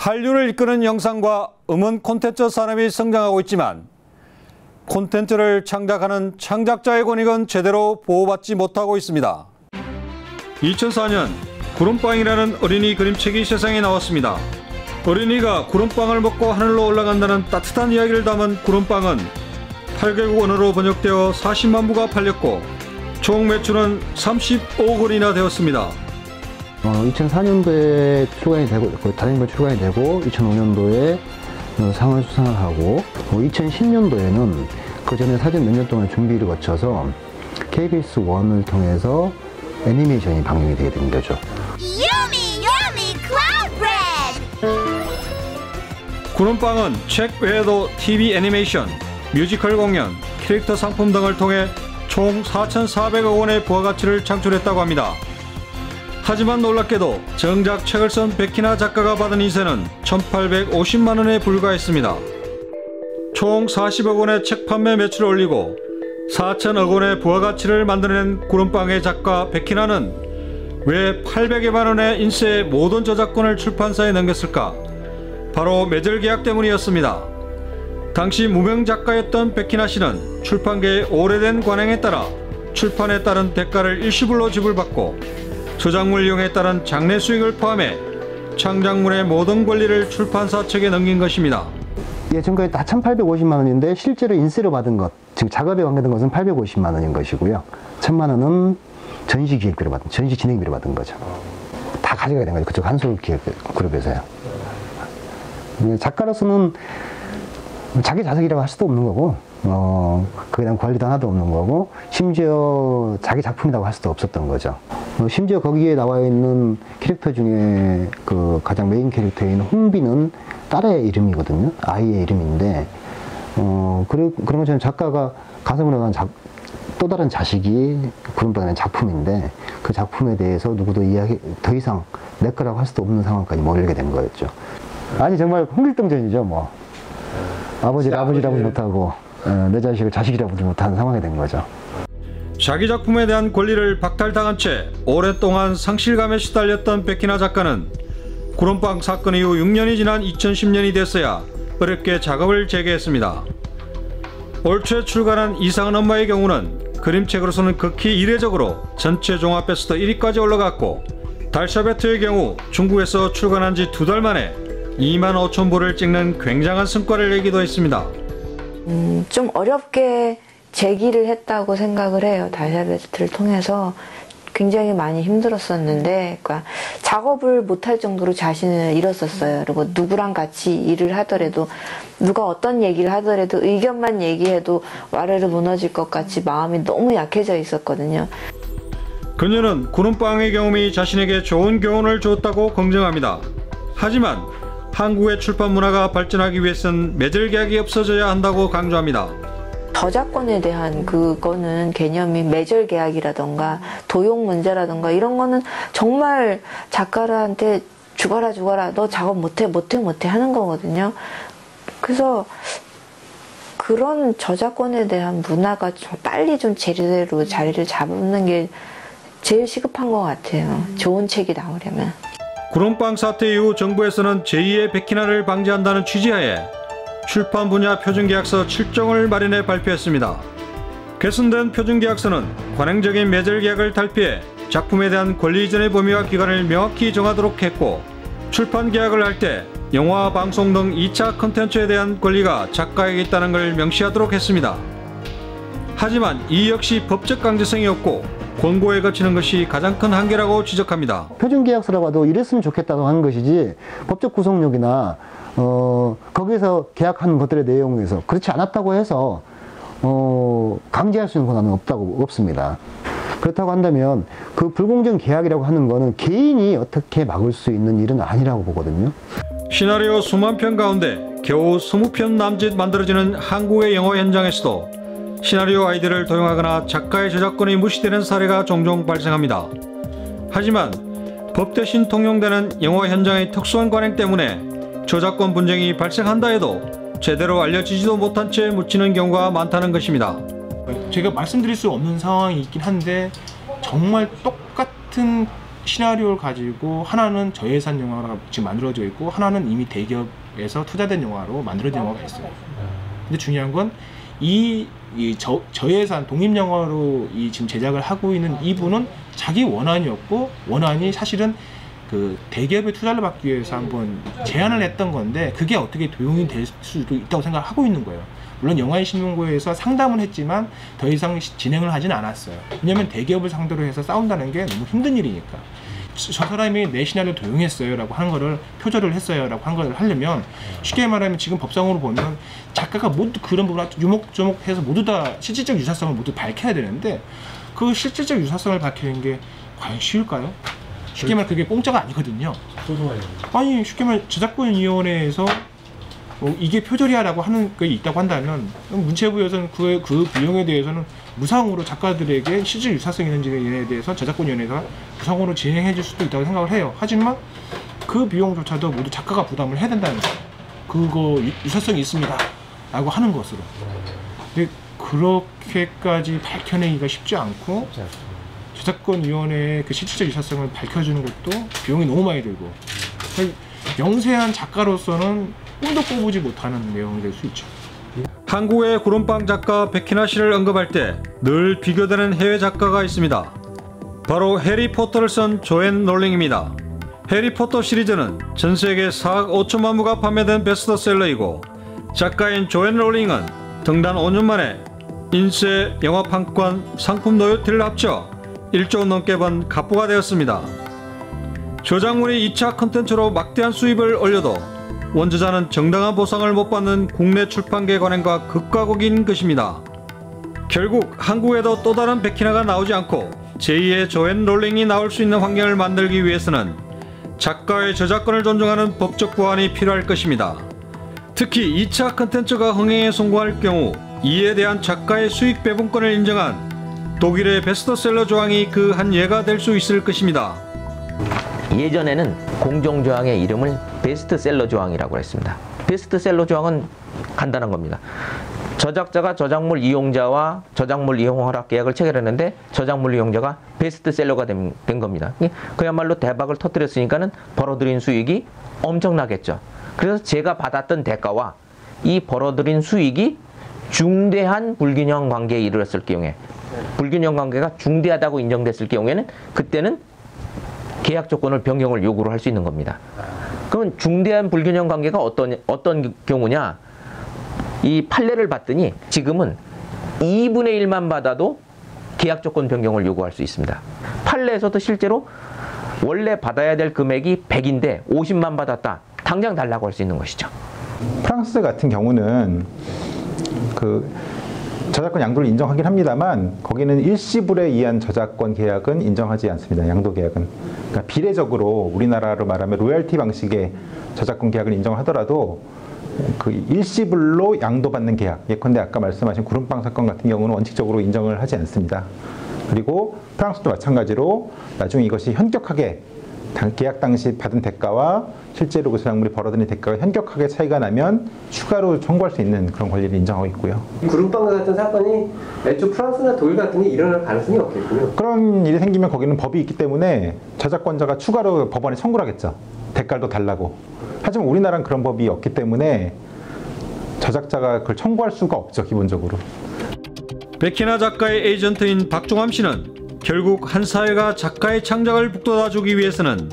한류를 이끄는 영상과 음원 콘텐츠 산업이 성장하고 있지만 콘텐츠를 창작하는 창작자의 권익은 제대로 보호받지 못하고 있습니다. 2004년 구름빵이라는 어린이 그림책이 세상에 나왔습니다. 어린이가 구름빵을 먹고 하늘로 올라간다는 따뜻한 이야기를 담은 구름빵은 8개국 언어로 번역되어 40만 부가 팔렸고 총 매출은 35억 원이나 되었습니다. 2004년도에 출간이 되고, 다행히 출간이 되고, 2005년도에 상을 수상을 하고, 2010년도에는 그 전에 사전 몇 년 동안 준비를 거쳐서 KBS 1을 통해서 애니메이션이 방영이 되게 된 거죠. 구름빵은 책 외에도 TV 애니메이션, 뮤지컬 공연, 캐릭터 상품 등을 통해 총 4,400억 원의 부가가치를 창출했다고 합니다. 하지만 놀랍게도 정작 책을 쓴 백희나 작가가 받은 인세는 1,850만 원에 불과했습니다. 총 40억 원의 책 판매 매출을 올리고 4천억 원의 부가가치를 만들어낸 구름빵의 작가 백희나는 왜 800여만 원의 인세의 모든 저작권을 출판사에 넘겼을까? 바로 매절 계약 때문이었습니다. 당시 무명 작가였던 백희나 씨는 출판계의 오래된 관행에 따라 출판에 따른 대가를 일시불로 지불받고 저작물 이용에 따른 장래 수익을 포함해 창작물의 모든 권리를 출판사 측에 넘긴 것입니다. 예전까지 다 1,850만 원인데 실제로 인세로 받은 것, 즉 작업에 관계된 것은 850만 원인 것이고요. 1,000만 원은 전시 기획비로 받은, 전시 진행비로 받은 거죠. 다 가져가야 된 거죠. 그쪽 한솔기획그룹에서요. 작가로서는 자기 자석이라고 할 수도 없는 거고, 그에 대한 권리도 하나도 없는 거고, 심지어 자기 작품이라고 할 수도 없었던 거죠. 심지어 거기에 나와 있는 캐릭터 중에 그 가장 메인 캐릭터인 홍비는 딸의 이름이거든요. 아이의 이름인데, 그런 것처럼 작가가 가슴으로 난 또 다른 자식이 구름빵이라는 작품인데, 그 작품에 대해서 누구도 더 이상 내 거라고 할 수도 없는 상황까지 몰리게 된 거였죠. 아니, 정말 홍길동전이죠, 뭐. 아버지를 아버지라고 하지 못하고, 내 자식을 자식이라고 하지 못하는 상황이 된 거죠. 자기 작품에 대한 권리를 박탈당한 채 오랫동안 상실감에 시달렸던 백희나 작가는 구름빵 사건 이후 6년이 지난 2010년이 됐어야 어렵게 작업을 재개했습니다. 올 초 출간한 이상은 엄마의 경우는 그림책으로서는 극히 이례적으로 전체 종합 베스트 1위까지 올라갔고, 달샤베트의 경우 중국에서 출간한 지 2달 만에 2만 5천 부를 찍는 굉장한 성과를 내기도 했습니다. 좀 어렵게 재기를 했다고 생각을 해요. 달샤베트를 통해서 굉장히 많이 힘들었었는데, 그러니까 작업을 못할 정도로 자신을 잃었었어요. 그리고 누구랑 같이 일을 하더라도, 누가 어떤 얘기를 하더라도 의견만 얘기해도 와르르 무너질 것 같이 마음이 너무 약해져 있었거든요. 그녀는 구름빵의 경험이 자신에게 좋은 교훈을 줬다고 긍정합니다. 하지만 한국의 출판 문화가 발전하기 위해선 매절 계약이 없어져야 한다고 강조합니다. 저작권에 대한 그거는 개념이 매절 계약이라던가 도용 문제라던가 이런 거는 정말 작가한테 죽어라 너 작업 못해 하는 거거든요. 그래서 그런 저작권에 대한 문화가 좀 빨리 좀 제대로 자리를 잡는 게 제일 시급한 것 같아요. 좋은 책이 나오려면. 구름빵 사태 이후 정부에서는 제2의 백희나를 방지한다는 취지하에 출판 분야 표준계약서 7종을 마련해 발표했습니다. 개선된 표준계약서는 관행적인 매절 계약을 탈피해 작품에 대한 권리 이전의 범위와 기간을 명확히 정하도록 했고, 출판 계약을 할 때 영화, 방송 등 2차 콘텐츠에 대한 권리가 작가에게 있다는 걸 명시하도록 했습니다. 하지만 이 역시 법적 강제성이 없고 권고에 거치는 것이 가장 큰 한계라고 지적합니다. 표준계약서라고 해도 이랬으면 좋겠다고 하는 것이지, 법적 구속력이나 거기서 계약한 것들의 내용에서 그렇지 않았다고 해서 강제할 수 있는 권한은 없습니다. 그렇다고 한다면 그 불공정 계약이라고 하는 거는 개인이 어떻게 막을 수 있는 일은 아니라고 보거든요. 시나리오 수만 편 가운데 겨우 20편 남짓 만들어지는 한국의 영화 현장에서도 시나리오 아이디어를 도용하거나 작가의 저작권이 무시되는 사례가 종종 발생합니다. 하지만 법 대신 통용되는 영화 현장의 특수한 관행 때문에 저작권 분쟁이 발생한다 해도 제대로 알려지지도 못한 채 묻히는 경우가 많다는 것입니다. 제가 말씀드릴 수 없는 상황이 있긴 한데, 정말 똑같은 시나리오를 가지고 하나는 저예산 영화가 지금 만들어져 있고 하나는 이미 대기업에서 투자된 영화로 만들어진 영화가 있어요. 근데 중요한 건 저예산 독립영화로 지금 제작을 하고 있는 이분은 자기 원안이었고, 원안이 사실은 그 대기업의 투자를 받기 위해서 한번 제안을 했던 건데 그게 어떻게 도용이 될 수도 있다고 생각하고 있는 거예요. 물론 영화의 신문고에서 상담은 했지만 더 이상 진행을 하진 않았어요. 왜냐면 대기업을 상대로 해서 싸운다는 게 너무 힘든 일이니까. 저 사람이 내 시나리오를 도용했어요 라고 하는 거를 표절을 했어요 라고 한 걸 하려면, 쉽게 말하면 지금 법상으로 보면 작가가 모두 그런 부분을 유목조목해서 모두 다 실질적 유사성을 모두 밝혀야 되는데, 그 실질적 유사성을 밝히는 게 과연 쉬울까요? 쉽게 말하면 그게 공짜가 아니거든요. 아니 쉽게 말하면 저작권위원회에서 이게 표절이야 라고 하는 게 있다고 한다면 문체부에서는 그 비용에 대해서는 무상으로 작가들에게 실질 유사성이 있는지에 대해서 저작권위원회가 무상으로 진행해 줄 수도 있다고 생각을 해요. 하지만 그 비용조차도 모두 작가가 부담을 해야 된다는 거예요. 그거 유사성이 있습니다 라고 하는 것으로. 근데 그렇게까지 밝혀내기가 쉽지 않고, 저작권위원회의 그 실질적 유사성을 밝혀주는 것도 비용이 너무 많이 들고, 영세한 작가로서는 꿈도 꿔보지 못하는 내용이 될 수 있죠. 한국의 구름빵 작가 백희나 씨를 언급할 때 늘 비교되는 해외 작가가 있습니다. 바로 해리포터를 쓴 조앤 롤링입니다. 해리포터 시리즈는 전 세계 4억 5천만 부가 판매된 베스트셀러이고, 작가인 조앤 롤링은 등단 5년 만에 인쇄, 영화판권, 상품 로열티를 합쳐 1조 원 넘게 번 갑부가 되었습니다. 저작물이 2차 컨텐츠로 막대한 수입을 올려도 원저자는 정당한 보상을 못 받는 국내 출판계 관행과 극과 극인 것입니다. 결국 한국에도 또 다른 백희나가 나오지 않고 제2의 조앤 롤링이 나올 수 있는 환경을 만들기 위해서는 작가의 저작권을 존중하는 법적 보완이 필요할 것입니다. 특히 2차 컨텐츠가 흥행에 성공할 경우 이에 대한 작가의 수익 배분권을 인정한 독일의 베스트셀러 조항이 그 한 예가 될 수 있을 것입니다. 예전에는 공정조항의 이름을 베스트셀러 조항이라고 했습니다. 베스트셀러 조항은 간단한 겁니다. 저작자가 저작물 이용자와 저작물 이용 허락 계약을 체결했는데 저작물 이용자가 베스트셀러가 된 겁니다. 그야말로 대박을 터뜨렸으니까는 벌어들인 수익이 엄청나겠죠. 그래서 제가 받았던 대가와 이 벌어들인 수익이 중대한 불균형 관계에 이르렀을 경우에, 불균형 관계가 중대하다고 인정됐을 경우에는 그때는 계약 조건을 변경을 요구를 할 수 있는 겁니다. 그러면 중대한 불균형 관계가 어떤 경우냐? 이 판례를 봤더니 지금은 2분의 1만 받아도 계약 조건 변경을 요구할 수 있습니다. 판례에서도 실제로 원래 받아야 될 금액이 100인데 50만 받았다. 당장 달라고 할 수 있는 것이죠. 프랑스 같은 경우는 그 저작권 양도를 인정하긴 합니다만 거기는 일시불에 의한 저작권 계약은 인정하지 않습니다. 양도 계약은. 그러니까 비례적으로 우리나라로 말하면 로열티 방식의 저작권 계약을 인정하더라도 그 일시불로 양도받는 계약, 예컨대 아까 말씀하신 구름빵 사건 같은 경우는 원칙적으로 인정을 하지 않습니다. 그리고 프랑스도 마찬가지로 나중에 이것이 현격하게 계약 당시 받은 대가와 실제로 그 저작물이 벌어들인 대가가 현격하게 차이가 나면 추가로 청구할 수 있는 그런 권리를 인정하고 있고요. 구름빵 같은 사건이 애초 프랑스나 독일 같은 게 일어날 가능성이 없겠군요. 그런 일이 생기면 거기는 법이 있기 때문에 저작권자가 추가로 법원에 청구를 하겠죠. 대가도 달라고. 하지만 우리나라는 그런 법이 없기 때문에 저작자가 그걸 청구할 수가 없죠, 기본적으로. 백희나 작가의 에이전트인 박종함 씨는 결국 한 사회가 작가의 창작을 북돋아주기 위해서는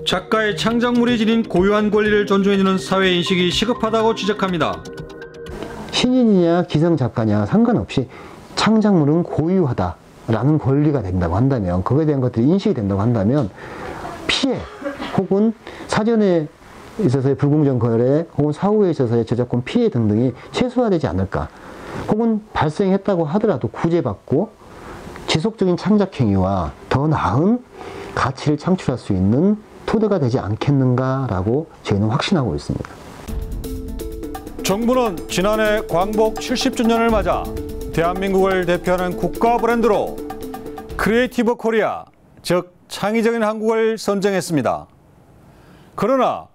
작가의 창작물이 지닌 고유한 권리를 존중해주는 사회인식이 시급하다고 지적합니다. 신인이냐 기성작가냐 상관없이 창작물은 고유하다라는 권리가 된다고 한다면, 그거에 대한 것들이 인식이 된다고 한다면 피해 혹은 사전에 있어서의 불공정 거래 혹은 사후에 있어서의 저작권 피해 등등이 최소화되지 않을까, 혹은 발생했다고 하더라도 구제받고 지속적인 창작행위와 더 나은 가치를 창출할 수 있는 토대가 되지 않겠는가라고 저희는 확신하고 있습니다. 정부는 지난해 광복 70주년을 맞아 대한민국을 대표하는 국가 브랜드로 크리에이티브 코리아, 즉 창의적인 한국을 선정했습니다. 그러나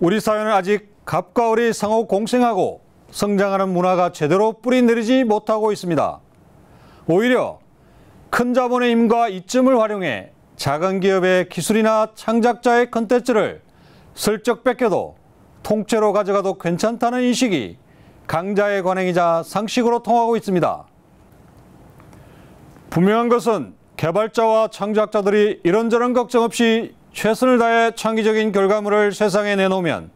우리 사회는 아직 갑과 을이 상호 공생하고 성장하는 문화가 제대로 뿌리 내리지 못하고 있습니다. 오히려 큰 자본의 힘과 이점을 활용해 작은 기업의 기술이나 창작자의 컨텐츠를 슬쩍 뺏겨도 통째로 가져가도 괜찮다는 인식이 강자의 관행이자 상식으로 통하고 있습니다. 분명한 것은 개발자와 창작자들이 이런저런 걱정 없이 최선을 다해 창의적인 결과물을 세상에 내놓으면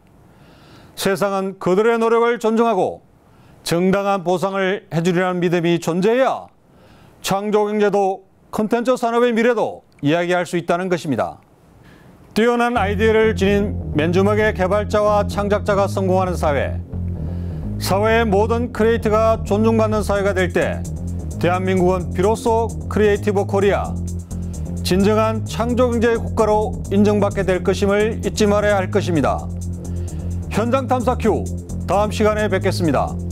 세상은 그들의 노력을 존중하고 정당한 보상을 해주리라는 믿음이 존재해야 창조경제도 콘텐츠 산업의 미래도 이야기할 수 있다는 것입니다. 뛰어난 아이디어를 지닌 맨주먹의 개발자와 창작자가 성공하는 사회, 사회의 모든 크리에이터가 존중받는 사회가 될 때 대한민국은 비로소 크리에이티브 코리아, 진정한 창조경제의 국가로 인정받게 될 것임을 잊지 말아야 할 것입니다. 현장 탐사 Q, 다음 시간에 뵙겠습니다.